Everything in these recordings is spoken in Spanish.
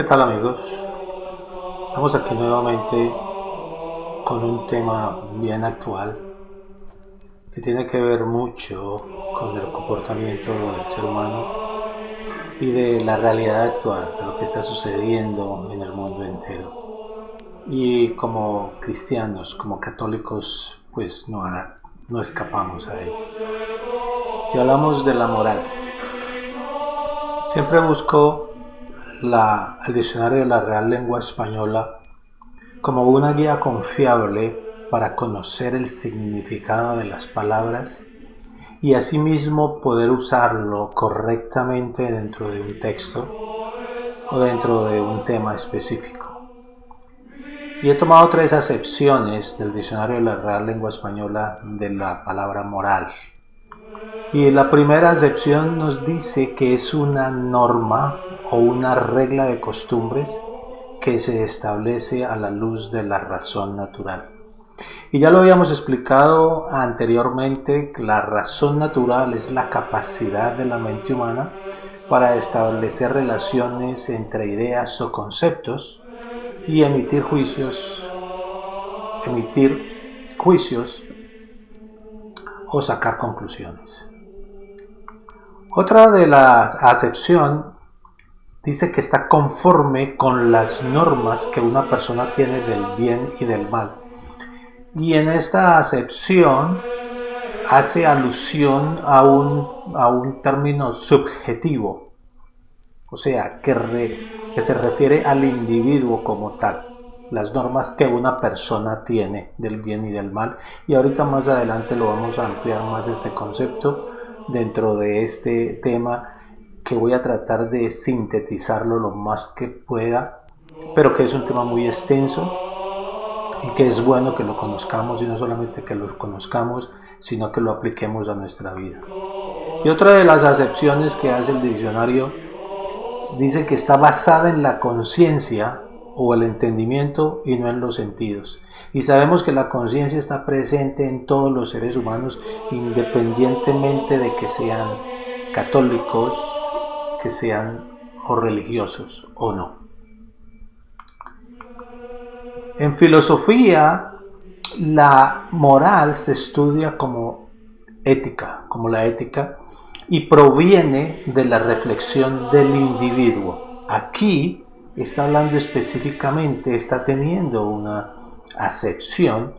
¿Qué tal, amigos? Estamos aquí nuevamente con un tema bien actual que tiene que ver mucho con el comportamiento del ser humano y de la realidad actual, de lo que está sucediendo en el mundo entero. Y como cristianos, como católicos, pues no escapamos a ello. Y hablamos de la moral. Siempre busco el diccionario de la Real Lengua Española como una guía confiable para conocer el significado de las palabras y asimismo poder usarlo correctamente dentro de un texto o dentro de un tema específico. Y he tomado 3 acepciones del diccionario de la Real Lengua Española de la palabra moral. Y la primera acepción nos dice que es una norma o una regla de costumbres que se establece a la luz de la razón natural. Y ya lo habíamos explicado anteriormente, la razón natural es la capacidad de la mente humana para establecer relaciones entre ideas o conceptos y emitir juicios o sacar conclusiones. Otra de la acepción dice que está conforme con las normas que una persona tiene del bien y del mal. Y en esta acepción hace alusión a un término subjetivo, o sea, que se refiere al individuo como tal, las normas que una persona tiene del bien y del mal. Y ahorita más adelante lo vamos a ampliar más este concepto dentro de este tema, que voy a tratar de sintetizarlo lo más que pueda, pero que es un tema muy extenso y que es bueno que lo conozcamos, y no solamente que lo conozcamos, sino que lo apliquemos a nuestra vida. Y otra de las acepciones que hace el diccionario dice que está basada en la conciencia o el entendimiento y no en los sentidos. Y sabemos que la conciencia está presente en todos los seres humanos, independientemente de que sean católicos, que sean o religiosos o no. En filosofía, la moral se estudia como la ética, y proviene de la reflexión del individuo. Aquí está hablando específicamente, está teniendo una acepción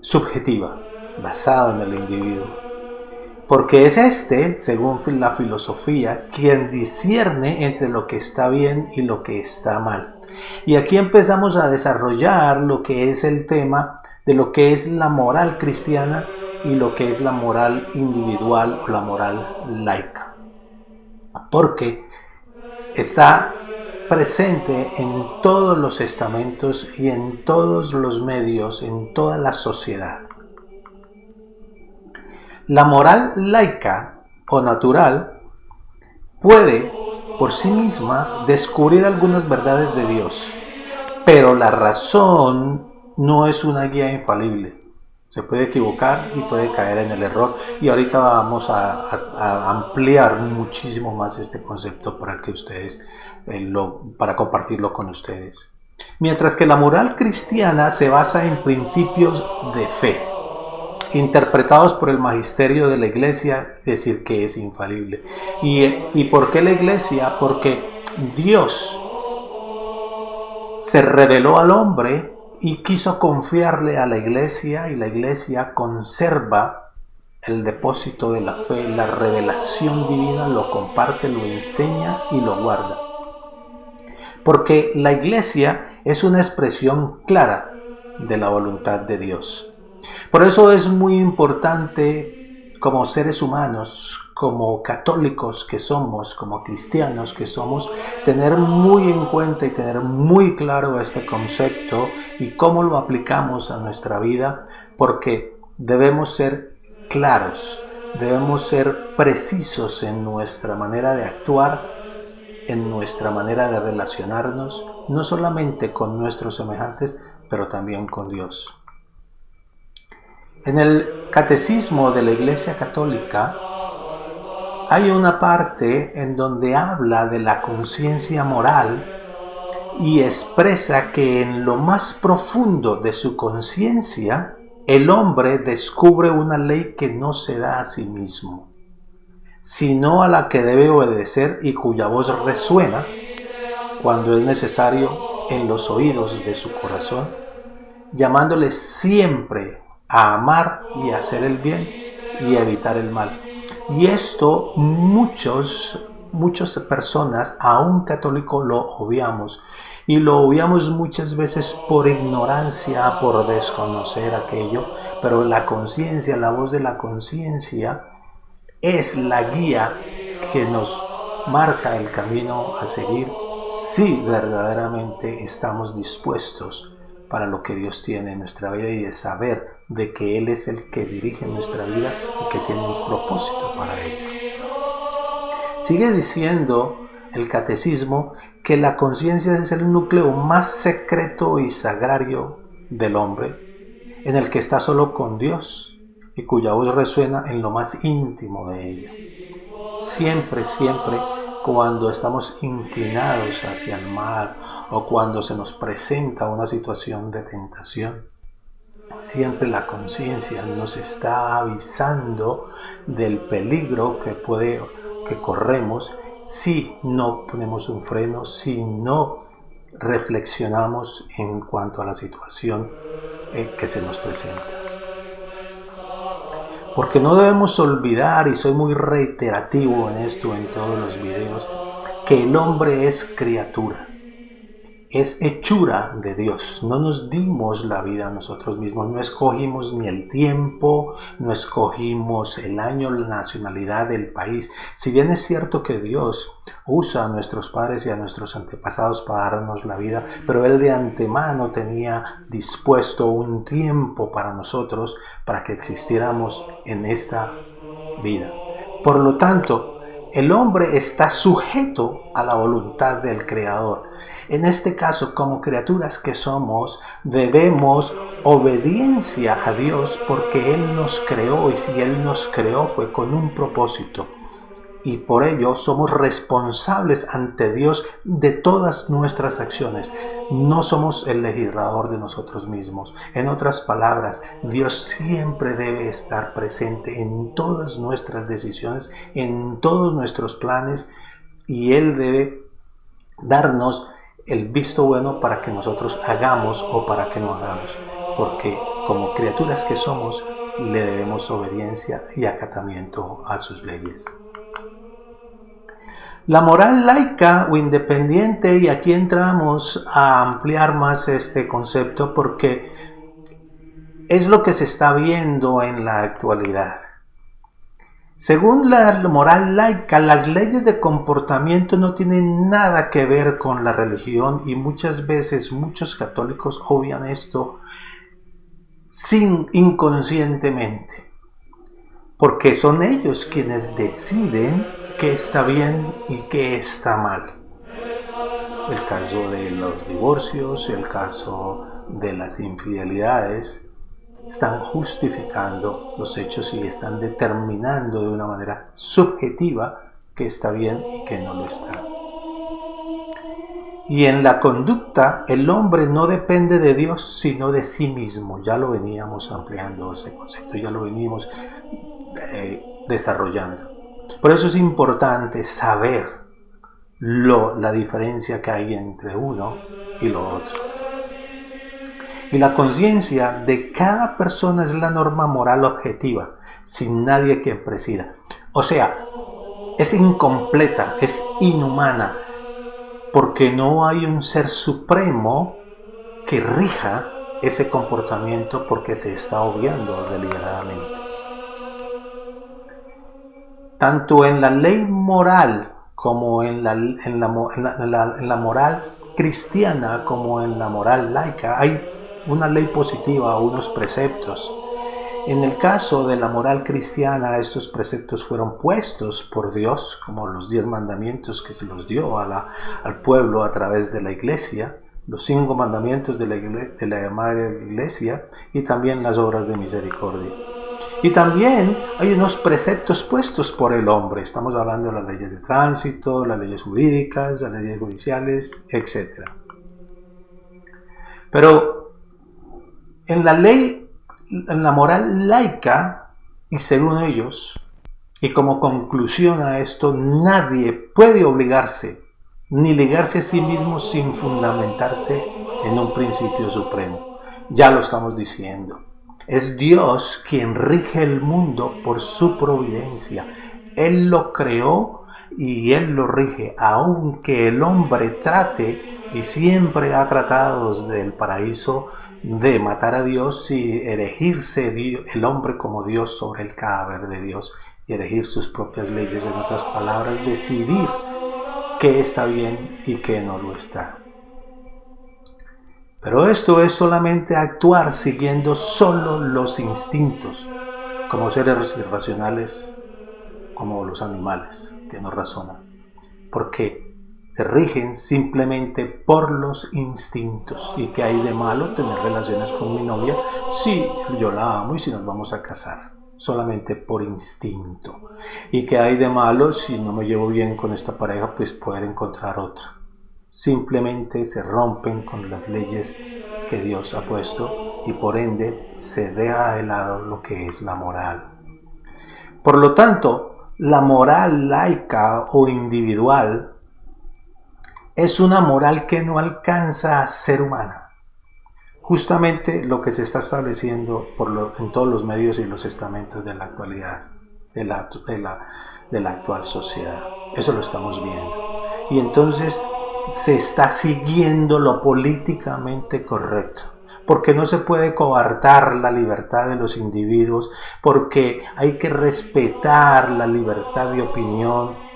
subjetiva, basada en el individuo. Porque es según la filosofía, quien discierne entre lo que está bien y lo que está mal. Y aquí empezamos a desarrollar lo que es el tema de lo que es la moral cristiana y lo que es la moral individual o la moral laica. Porque está presente en todos los estamentos y en todos los medios, en toda la sociedad. La moral laica o natural puede por sí misma descubrir algunas verdades de Dios, pero la razón no es una guía infalible. Se puede equivocar y puede caer en el error, y ahorita vamos a ampliar muchísimo más este concepto para que ustedes para compartirlo con ustedes. Mientras que la moral cristiana se basa en principios de fe, interpretados por el magisterio de la Iglesia, es decir, que es infalible. ¿Y por qué la Iglesia? Porque Dios se reveló al hombre y quiso confiarle a la Iglesia, y la Iglesia conserva el depósito de la fe, la revelación divina, lo comparte, lo enseña y lo guarda. Porque la Iglesia es una expresión clara de la voluntad de Dios. Por eso es muy importante, como seres humanos, como católicos que somos, como cristianos que somos, tener muy en cuenta y tener muy claro este concepto y cómo lo aplicamos a nuestra vida, porque debemos ser claros, debemos ser precisos en nuestra manera de actuar, en nuestra manera de relacionarnos, no solamente con nuestros semejantes, pero también con Dios. En el Catecismo de la Iglesia Católica hay una parte en donde habla de la conciencia moral y expresa que en lo más profundo de su conciencia el hombre descubre una ley que no se da a sí mismo, sino a la que debe obedecer y cuya voz resuena cuando es necesario en los oídos de su corazón, llamándole siempre a amar y hacer el bien y evitar el mal. Y esto muchas personas, aún católicos, lo obviamos. Y lo obviamos muchas veces por ignorancia, por desconocer aquello, pero la conciencia, la voz de la conciencia, es la guía que nos marca el camino a seguir si verdaderamente estamos dispuestos para lo que Dios tiene en nuestra vida y de saber de que Él es el que dirige nuestra vida y que tiene un propósito para ella. Sigue diciendo el catecismo que la conciencia es el núcleo más secreto y sagrario del hombre, en el que está solo con Dios y cuya voz resuena en lo más íntimo de ella. Siempre, cuando estamos inclinados hacia el mal o cuando se nos presenta una situación de tentación, siempre la conciencia nos está avisando del peligro que corremos si no ponemos un freno, si no reflexionamos en cuanto a la situación que se nos presenta. Porque no debemos olvidar, y soy muy reiterativo en esto en todos los videos, que el hombre es criatura, es hechura de Dios. No nos dimos la vida a nosotros mismos, no escogimos ni el tiempo, no escogimos el año, la nacionalidad, el país. Si bien es cierto que Dios usa a nuestros padres y a nuestros antepasados para darnos la vida, pero Él de antemano tenía dispuesto un tiempo para nosotros, para que existiéramos en esta vida. Por lo tanto, el hombre está sujeto a la voluntad del Creador. En este caso, como criaturas que somos, debemos obediencia a Dios porque Él nos creó, y si Él nos creó fue con un propósito. Y por ello somos responsables ante Dios de todas nuestras acciones. No somos el legislador de nosotros mismos. En otras palabras, Dios siempre debe estar presente en todas nuestras decisiones, en todos nuestros planes, y Él debe darnos el visto bueno para que nosotros hagamos o para que no hagamos. Porque como criaturas que somos, le debemos obediencia y acatamiento a sus leyes. La moral laica o independiente, y aquí entramos a ampliar más este concepto porque es lo que se está viendo en la actualidad. Según la moral laica, las leyes de comportamiento no tienen nada que ver con la religión, y muchas veces muchos católicos obvian esto inconscientemente, porque son ellos quienes deciden qué está bien y qué está mal. El caso de los divorcios, el caso de las infidelidades, están justificando los hechos y están determinando de una manera subjetiva qué está bien y qué no lo está. Y en la conducta, el hombre no depende de Dios, sino de sí mismo. Ya lo veníamos ampliando ese concepto, ya lo veníamos desarrollando. Por eso es importante saber la diferencia que hay entre uno y lo otro. Y la conciencia de cada persona es la norma moral objetiva, sin nadie que presida. O sea, es incompleta, es inhumana, porque no hay un ser supremo que rija ese comportamiento, porque se está obviando deliberadamente. Tanto en la ley moral como en la moral cristiana como en la moral laica hay una ley positiva, unos preceptos. En el caso de la moral cristiana, estos preceptos fueron puestos por Dios, como los 10 mandamientos que se los dio al pueblo a través de la iglesia, los 5 mandamientos de la Madre Iglesia, y también las obras de misericordia. Y también hay unos preceptos puestos por el hombre. Estamos hablando de las leyes de tránsito, las leyes jurídicas, las leyes judiciales, etc. Pero en la ley, en la moral laica, y según ellos, y como conclusión a esto, nadie puede obligarse ni ligarse a sí mismo sin fundamentarse en un principio supremo. Ya lo estamos diciendo. Es Dios quien rige el mundo por su providencia. Él lo creó y Él lo rige, aunque el hombre trate, y siempre ha tratado desde el paraíso, de matar a Dios y erigirse el hombre como Dios sobre el cadáver de Dios y elegir sus propias leyes, en otras palabras, decidir qué está bien y qué no lo está. Pero esto es solamente actuar siguiendo solo los instintos, como seres irracionales, como los animales que no razonan, porque se rigen simplemente por los instintos. ¿Y qué hay de malo tener relaciones con mi novia si yo la amo y si nos vamos a casar? Solamente por instinto. ¿Y qué hay de malo si no me llevo bien con esta pareja? Pues poder encontrar otra. Simplemente se rompen con las leyes que Dios ha puesto y por ende se deja de lado lo que es la moral. Por lo tanto, la moral laica o individual es una moral que no alcanza a ser humana. Justamente lo que se está estableciendo en todos los medios y los estamentos de la actualidad, de la actual sociedad. Eso lo estamos viendo. Y entonces se está siguiendo lo políticamente correcto, porque no se puede coartar la libertad de los individuos, porque hay que respetar la libertad de opinión,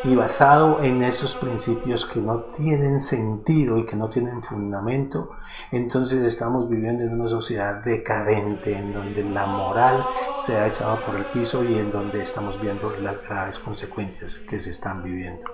y basado en esos principios que no tienen sentido y que no tienen fundamento, entonces estamos viviendo en una sociedad decadente, en donde la moral se ha echado por el piso y en donde estamos viendo las graves consecuencias que se están viviendo.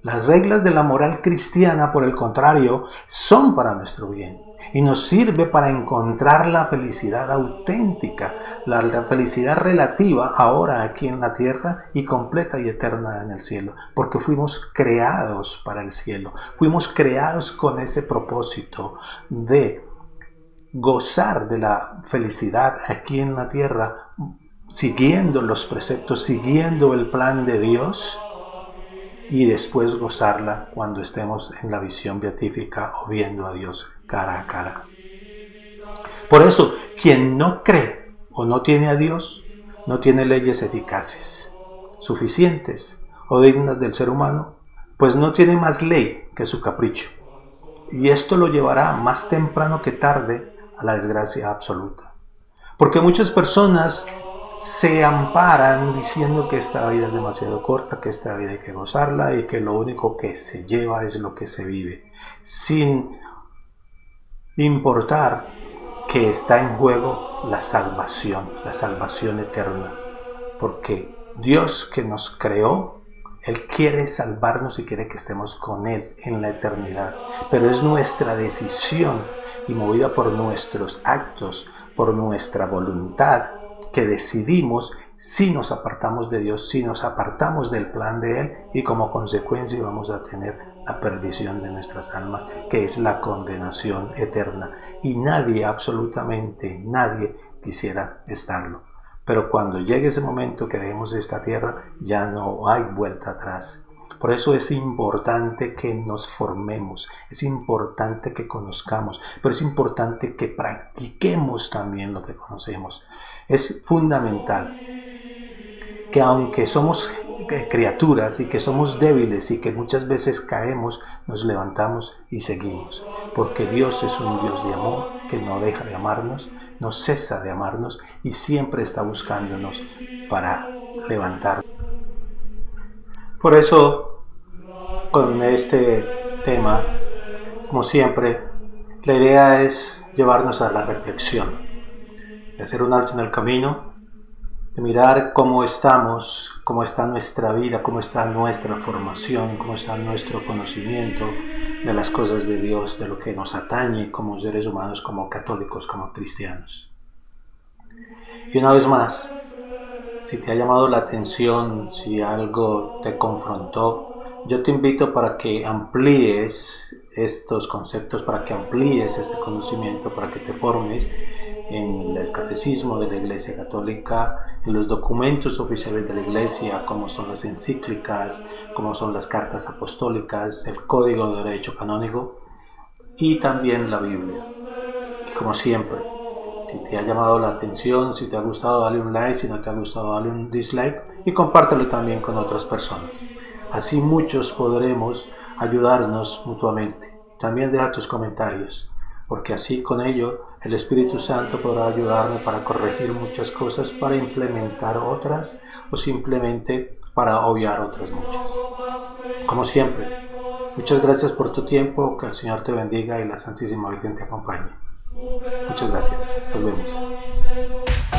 Las reglas de la moral cristiana, por el contrario, son para nuestro bien y nos sirve para encontrar la felicidad auténtica, la felicidad relativa ahora aquí en la tierra y completa y eterna en el cielo, porque fuimos creados para el cielo, fuimos creados con ese propósito de gozar de la felicidad aquí en la tierra, siguiendo los preceptos, siguiendo el plan de Dios, y después gozarla cuando estemos en la visión beatífica o viendo a Dios cara a cara. Por eso, quien no cree o no tiene a Dios, no tiene leyes eficaces, suficientes o dignas del ser humano, pues no tiene más ley que su capricho. Y esto lo llevará más temprano que tarde a la desgracia absoluta. Porque muchas personas se amparan diciendo que esta vida es demasiado corta, que esta vida hay que gozarla y que lo único que se lleva es lo que se vive, sin importar que está en juego la salvación eterna, porque Dios que nos creó, Él quiere salvarnos y quiere que estemos con Él en la eternidad, pero es nuestra decisión y movida por nuestros actos, por nuestra voluntad, que decidimos si nos apartamos de Dios, si nos apartamos del plan de Él, y como consecuencia vamos a tener la perdición de nuestras almas, que es la condenación eterna. Y nadie, absolutamente nadie, quisiera estarlo. Pero cuando llegue ese momento que dejemos esta tierra, ya no hay vuelta atrás. Por eso es importante que nos formemos, es importante que conozcamos, pero es importante que practiquemos también lo que conocemos. Es fundamental que aunque somos criaturas y que somos débiles y que muchas veces caemos, nos levantamos y seguimos. Porque Dios es un Dios de amor que no deja de amarnos, no cesa de amarnos y siempre está buscándonos para levantarnos. Por eso, con este tema, como siempre, la idea es llevarnos a la reflexión, de hacer un alto en el camino, de mirar cómo estamos, cómo está nuestra vida, cómo está nuestra formación, cómo está nuestro conocimiento de las cosas de Dios, de lo que nos atañe como seres humanos, como católicos, como cristianos. Y una vez más, si te ha llamado la atención, si algo te confrontó, Yo te invito para que amplíes estos conceptos, para que amplíes este conocimiento, para que te formes en el catecismo de la Iglesia Católica, en los documentos oficiales de la Iglesia, como son las encíclicas, como son las cartas apostólicas, el Código de Derecho Canónico y también la Biblia. Y como siempre, si te ha llamado la atención, si te ha gustado, dale un like, si no te ha gustado, dale un dislike y compártelo también con otras personas. Así muchos podremos ayudarnos mutuamente. También deja tus comentarios, porque así con ello el Espíritu Santo podrá ayudarme para corregir muchas cosas, para implementar otras o simplemente para obviar otras muchas. Como siempre, muchas gracias por tu tiempo, que el Señor te bendiga y la Santísima Virgen te acompañe. Muchas gracias, nos vemos.